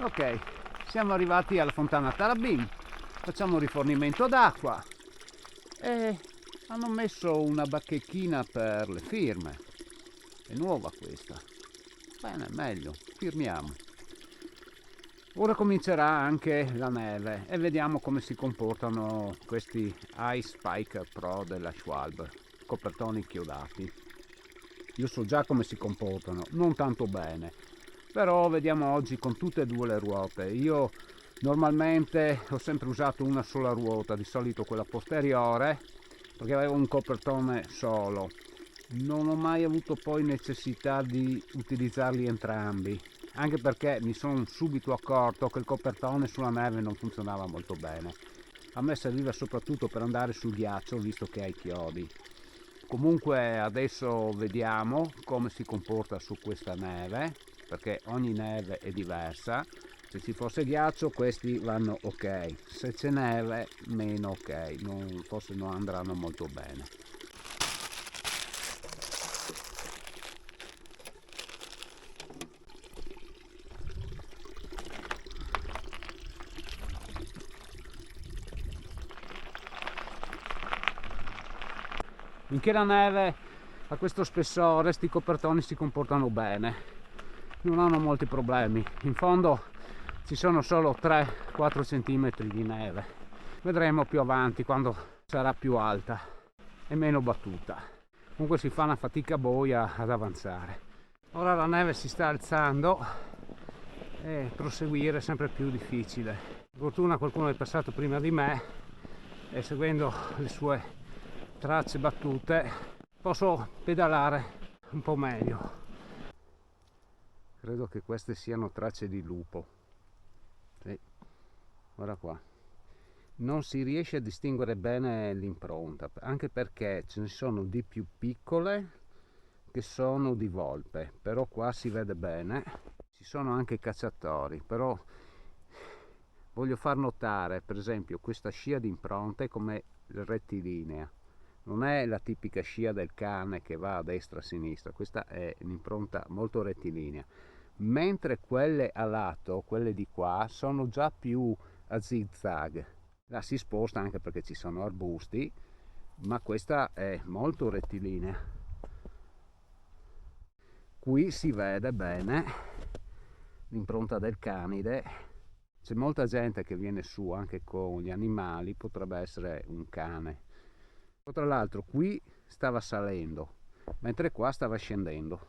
Ok, siamo arrivati alla fontana Tarabin, facciamo un rifornimento d'acqua e hanno messo una bachechina per le firme. È nuova questa. Bene, meglio, firmiamo. Ora comincerà anche la neve e vediamo come si comportano questi Ice Spiker Pro della Schwalbe, copertoni chiodati. Io so già come si comportano, non tanto bene, però vediamo oggi con tutte e due le ruote. Io normalmente ho sempre usato una sola ruota, di solito quella posteriore, perché avevo un copertone solo. Non ho mai avuto poi necessità di utilizzarli entrambi, anche perché mi sono subito accorto che il copertone sulla neve non funzionava molto bene. A me serviva soprattutto per andare sul ghiaccio, visto che ha i chiodi. Comunque adesso vediamo come si comporta su questa neve, perché ogni neve è diversa. Se ci fosse ghiaccio questi vanno ok, se c'è neve meno ok, forse non andranno molto bene. Finché la neve a questo spessore, sti copertoni si comportano bene, non hanno molti problemi. In fondo ci sono solo 3-4 cm di neve. Vedremo più avanti quando sarà più alta e meno battuta. Comunque si fa una fatica boia ad avanzare. Ora la neve si sta alzando e proseguire è sempre più difficile. Per fortuna qualcuno è passato prima di me e seguendo le sue tracce battute posso pedalare un po' meglio. Credo che queste siano tracce di lupo. Sì, guarda qua. Non si riesce a distinguere bene l'impronta, anche perché ce ne sono di più piccole che sono di volpe, però qua si vede bene. Ci sono anche cacciatori, però voglio far notare per esempio questa scia di impronte come rettilinea. Non è la tipica scia del cane che va a destra e a sinistra, questa è un'impronta molto rettilinea, mentre quelle a lato, quelle di qua, sono già più a zig-zag. La si sposta anche perché ci sono arbusti, ma questa è molto rettilinea. Qui si vede bene l'impronta del canide. C'è molta gente che viene su anche con gli animali, potrebbe essere un cane. Tra l'altro qui stava salendo, mentre qua stava scendendo.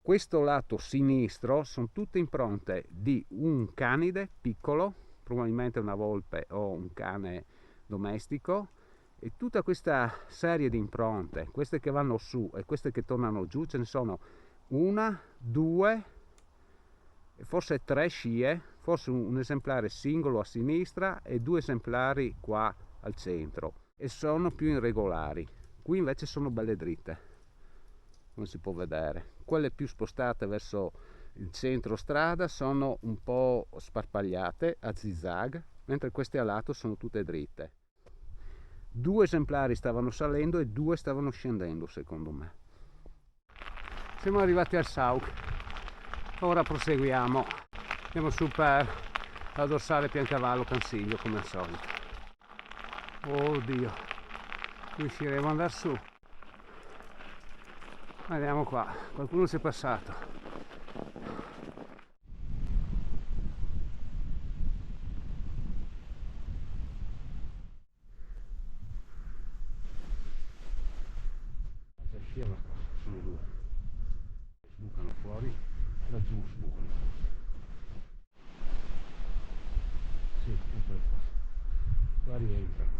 Questo lato sinistro sono tutte impronte di un canide piccolo, probabilmente una volpe o un cane domestico, e tutta questa serie di impronte, queste che vanno su e queste che tornano giù, ce ne sono una, due, forse tre scie, forse un esemplare singolo a sinistra e due esemplari qua al centro, e sono più irregolari. Qui invece sono belle dritte, come si può vedere. Quelle più spostate verso il centro strada sono un po' sparpagliate a zigzag, mentre queste a lato sono tutte dritte. Due esemplari stavano salendo e due stavano scendendo, secondo me. Siamo arrivati al Sauk, ora proseguiamo, andiamo su per la dorsale Piancavallo Cansiglio come al solito. Oddio, riusciremo ad andare su? Vediamo qua, qualcuno si è passato. Sono due, sbucano fuori, laggiù sbucano. Sì, ecco qua rientrano.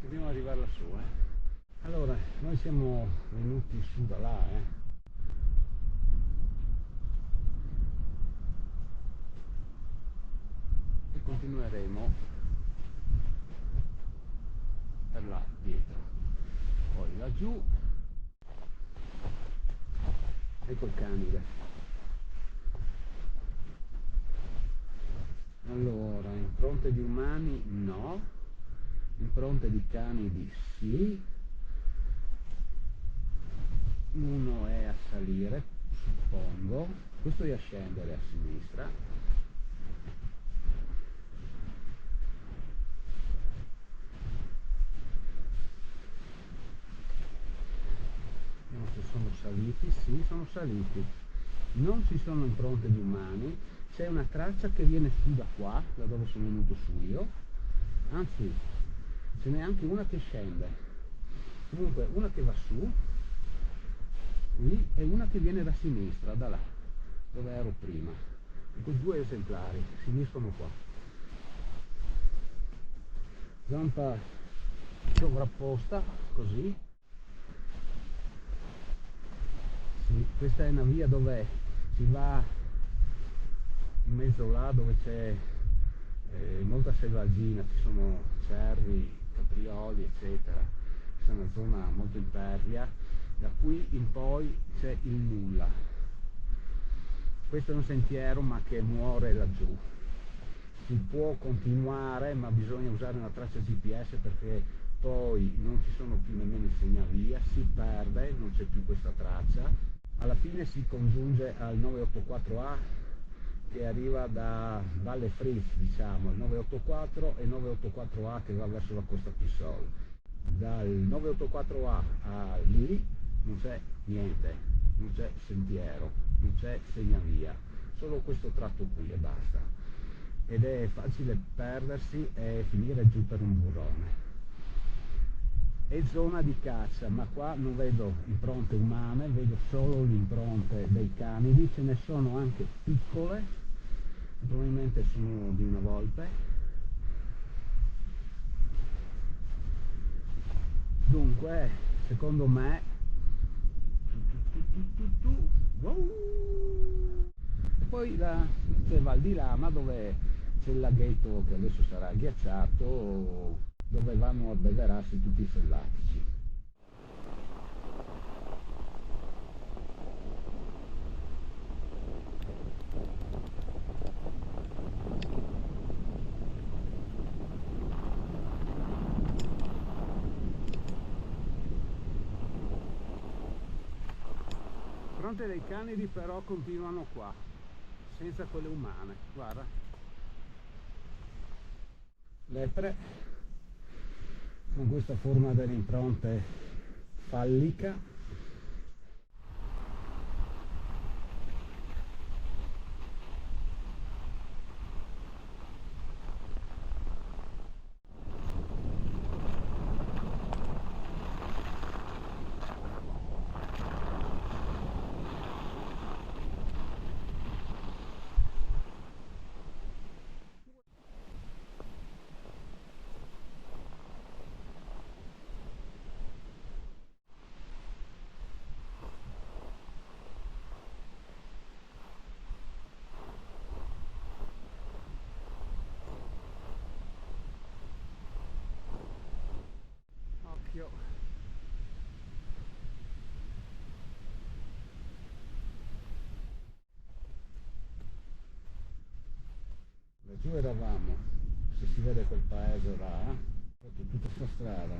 Dobbiamo arrivare lassù, Allora, noi siamo venuti su da là, e continueremo per là dietro, poi laggiù, ecco il canile. Allora, impronte di umani no, impronte di canidi sì, uno è a salire, suppongo, questo è a scendere a sinistra. Vediamo se sono saliti, sì, sono saliti. Non ci sono impronte di umani, c'è una traccia che viene su da qua, da dove sono venuto su io, anzi ce n'è anche una che scende, comunque una che va su lì e una che viene da sinistra, da là dove ero prima. Ecco, due esemplari si uniscono qua, zampa sovrapposta così. Sì, questa è una via dove si va in mezzo là dove c'è molta selvaggina, ci sono cervi, caprioli eccetera. Questa è una zona molto impervia, da qui in poi c'è il nulla. Questo è un sentiero ma che muore laggiù, si può continuare ma bisogna usare una traccia GPS perché poi non ci sono più nemmeno i segnavia, si perde, non c'è più questa traccia. Alla fine si congiunge al 984A che arriva da Valle Fritz, diciamo, il 984 e il 984A che va verso la Costa Pissol. Dal 984A a lì non c'è niente, non c'è sentiero, non c'è segnavia, solo questo tratto qui e basta. Ed è facile perdersi e finire giù per un burrone. È zona di caccia, ma qua non vedo impronte umane, vedo solo le impronte dei canidi, ce ne sono anche piccole, probabilmente sono di una volpe. Dunque, secondo me, e poi c'è Val di Lama dove c'è il laghetto che adesso sarà ghiacciato, dove vanno a abbeverarsi tutti i selvatici. Fronte dei canidi però continuano qua, senza quelle umane, guarda. Lepre con questa forma delle impronte fallica. Occhio. Laggiù eravamo, se si vede quel paese là, tutta questa strada,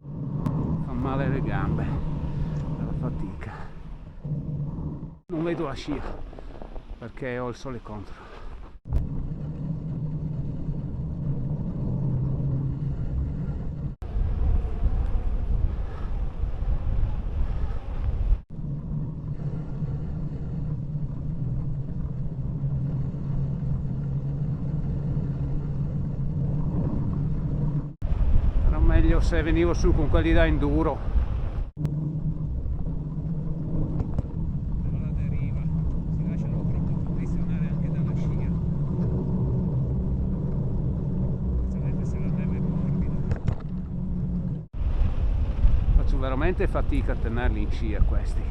Fa male le gambe, dalla fatica. Non vedo la scia, perché ho il sole contro. Meglio se venivo su con quelli da enduro. Alla deriva, si lasciano troppo condizionare anche dalla scia, specialmente se la neve è morbida. Faccio veramente fatica a tenerli in scia questi.